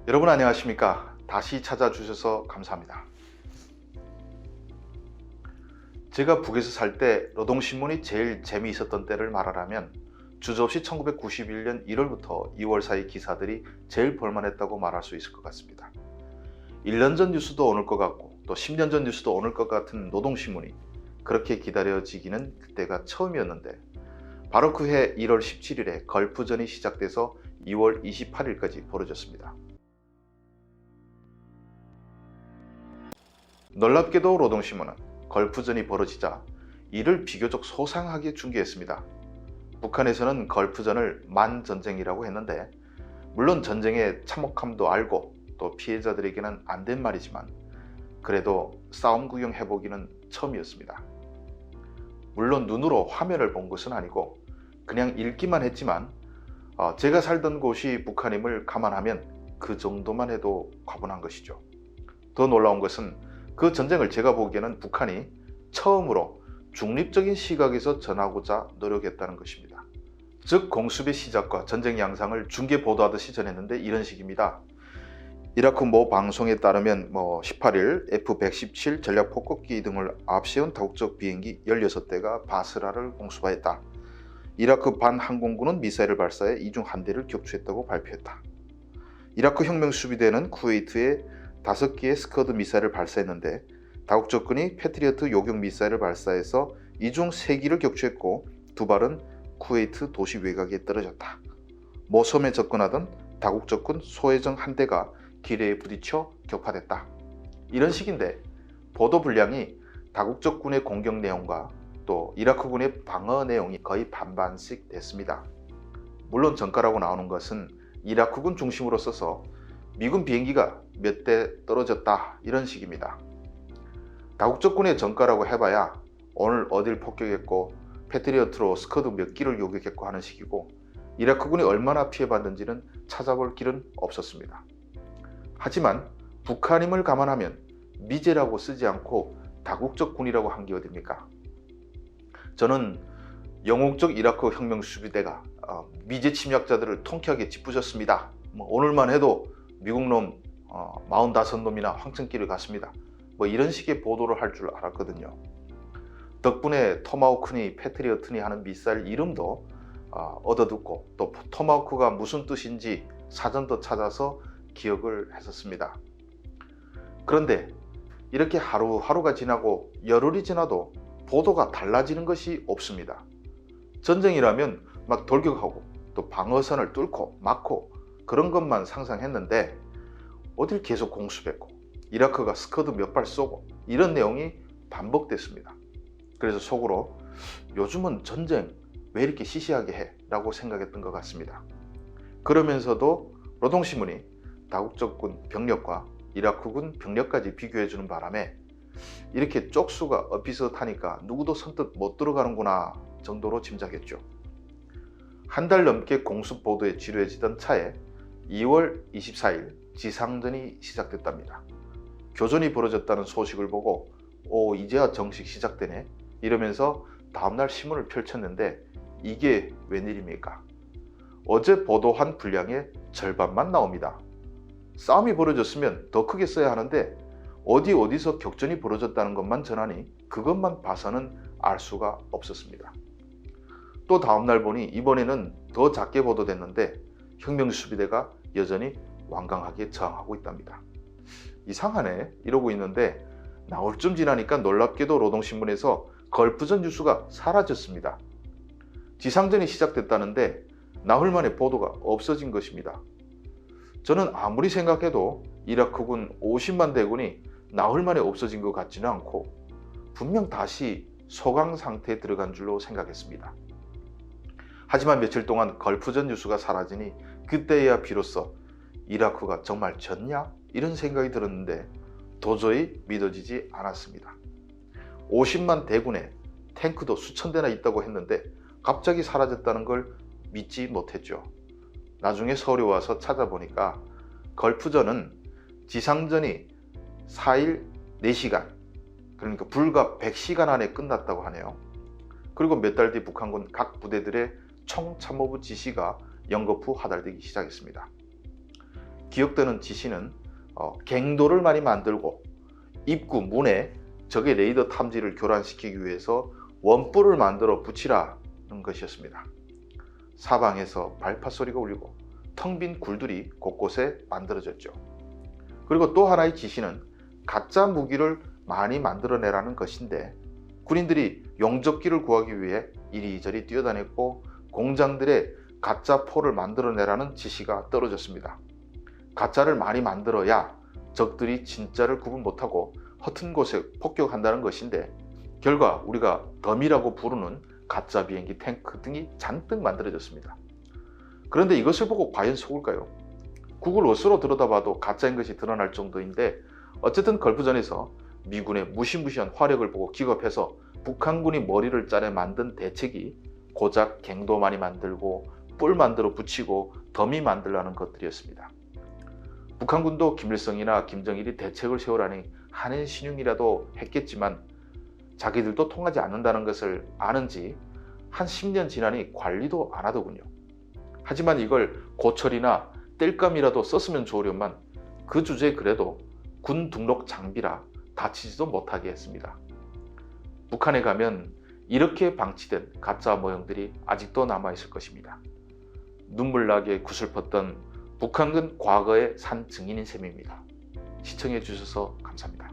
여러분 안녕하십니까? 다시 찾아주셔서 감사합니다. 제가 북에서 살 때 노동신문이 제일 재미있었던 때를 말하라면 주저없이 1991년 1월부터 2월 사이 기사들이 제일 볼만했다고 말할 수 있을 것 같습니다. 1년 전 뉴스도 오늘 것 같고 또 10년 전 뉴스도 오늘 것 같은 노동신문이 그렇게 기다려지기는 그때가 처음이었는데, 바로 그해 1월 17일에 걸프전이 시작돼서 2월 28일까지 벌어졌습니다. 놀랍게도 노동신문은 걸프전이 벌어지자 이를 비교적 소상하게 중계했습니다. 북한에서는 걸프전을 만전쟁이라고 했는데, 물론 전쟁의 참혹함도 알고 또 피해자들에게는 안 된 말이지만 그래도 싸움 구경 해보기는 처음이었습니다. 물론 눈으로 화면을 본 것은 아니고 그냥 읽기만 했지만 제가 살던 곳이 북한임을 감안하면 그 정도만 해도 과분한 것이죠. 더 놀라운 것은 그 전쟁을 제가 보기에는 북한이 처음으로 중립적인 시각에서 전하고자 노력했다는 것입니다. 즉, 공습의 시작과 전쟁 양상을 중계 보도하듯이 전했는데 이런 식입니다. 이라크 모 방송에 따르면 18일 F-117 전략 폭격기 등을 앞세운 다국적 비행기 16대가 바스라를 공습하였다. 이라크 반항공군은 미사일을 발사해 이 중 한 대를 격추했다고 발표했다. 이라크 혁명수비대는 쿠웨이트에 5개의 스커드 미사일을 발사했는데 다국적군이 패트리어트 요격 미사일을 발사해서 이 중 3기를 격추했고 2발은 쿠웨이트 도시 외곽에 떨어졌다. 모섬에 접근하던 다국적군 소해정 한 대가 기뢰에 부딪혀 격파됐다. 이런 식인데 보도 분량이 다국적군의 공격 내용과 또 이라크군의 방어 내용이 거의 반반씩 됐습니다. 물론 전가라고 나오는 것은 이라크군 중심으로 써서 미군 비행기가 몇 대 떨어졌다 이런 식입니다. 다국적군의 전가라고 해봐야 오늘 어딜 폭격했고 패트리어트로 스커드 몇 기를 요격했고 하는 식이고, 이라크군이 얼마나 피해받는지는 찾아볼 길은 없었습니다. 하지만 북한임을 감안하면 미제라고 쓰지 않고 다국적군이라고 한 게 어딥니까? 저는 영웅적 이라크 혁명수비대가 미제 침략자들을 통쾌하게 짓부셨습니다. 오늘만 해도 미국놈 45놈이나 황천길을 갔습니다. 이런 식의 보도를 할 줄 알았거든요. 덕분에 토마호크니 패트리어트니 하는 미사일 이름도 얻어듣고 또 토마호크가 무슨 뜻인지 사전도 찾아서 기억을 했었습니다. 그런데 이렇게 하루하루가 지나고 열흘이 지나도 보도가 달라지는 것이 없습니다. 전쟁이라면 막 돌격하고 또 방어선을 뚫고 막고 그런 것만 상상했는데 어딜 계속 공습했고 이라크가 스커드 몇 발 쏘고 이런 내용이 반복됐습니다. 그래서 속으로 요즘은 전쟁 왜 이렇게 시시하게 해? 라고 생각했던 것 같습니다. 그러면서도 노동신문이 다국적군 병력과 이라크군 병력까지 비교해주는 바람에 이렇게 쪽수가 비슷하니까 누구도 선뜻 못 들어가는구나 정도로 짐작했죠. 한 달 넘게 공습 보도에 지루해지던 차에 2월 24일 지상전이 시작됐답니다. 교전이 벌어졌다는 소식을 보고 이제야 정식 시작되네 이러면서 다음날 신문을 펼쳤는데 이게 웬일입니까? 어제 보도한 분량의 절반만 나옵니다. 싸움이 벌어졌으면 더 크게 써야 하는데 어디서 격전이 벌어졌다는 것만 전하니 그것만 봐서는 알 수가 없었습니다. 또 다음날 보니 이번에는 더 작게 보도됐는데 혁명수비대가 여전히 완강하게 저항하고 있답니다. 이상하네 이러고 있는데 나흘쯤 지나니까 놀랍게도 노동신문에서 걸프전 뉴스가 사라졌습니다. 지상전이 시작됐다는데 나흘 만에 보도가 없어진 것입니다. 저는 아무리 생각해도 이라크군 50만 대군이 나흘 만에 없어진 것 같지는 않고 분명 다시 소강 상태에 들어간 줄로 생각했습니다. 하지만 며칠 동안 걸프전 뉴스가 사라지니 그때야 비로소 이라크가 정말 졌냐? 이런 생각이 들었는데 도저히 믿어지지 않았습니다. 50만 대군에 탱크도 수천 대나 있다고 했는데 갑자기 사라졌다는 걸 믿지 못했죠. 나중에 서울에 와서 찾아보니까 걸프전은 지상전이 4일 4시간, 그러니까 불과 100시간 안에 끝났다고 하네요. 그리고 몇 달 뒤 북한군 각 부대들의 총참모부 지시가 연거푸 하달되기 시작했습니다. 기억되는 지시는 갱도를 많이 만들고 입구 문에 적의 레이더 탐지를 교란시키기 위해서 원뿔을 만들어 붙이라는 것이었습니다. 사방에서 발파 소리가 울리고 텅 빈 굴들이 곳곳에 만들어졌죠. 그리고 또 하나의 지시는 가짜 무기를 많이 만들어내라는 것인데, 군인들이 용접기를 구하기 위해 이리저리 뛰어다녔고 공장들의 가짜 포를 만들어내라는 지시가 떨어졌습니다. 가짜를 많이 만들어야 적들이 진짜를 구분 못하고 허튼 곳에 폭격한다는 것인데, 결과 우리가 덤이라고 부르는 가짜 비행기, 탱크 등이 잔뜩 만들어졌습니다. 그런데 이것을 보고 과연 속을까요? 구글 어스로 들여다봐도 가짜인 것이 드러날 정도인데, 어쨌든 걸프전에서 미군의 무시무시한 화력을 보고 기겁해서 북한군이 머리를 짜내 만든 대책이 고작 갱도 많이 만들고 뿔 만들어 붙이고 더미 만들라는 것들이었습니다. 북한군도 김일성이나 김정일이 대책을 세우라니 한해 신용이라도 했겠지만 자기들도 통하지 않는다는 것을 아는지 한 10년 지나니 관리도 안 하더군요. 하지만 이걸 고철이나 땔감이라도 썼으면 좋으련만 그 주제에 그래도 군 등록 장비라 다치지도 못하게 했습니다. 북한에 가면 이렇게 방치된 가짜 모형들이 아직도 남아있을 것입니다. 눈물나게 구슬펐던 북한군 과거의 산 증인인 셈입니다. 시청해 주셔서 감사합니다.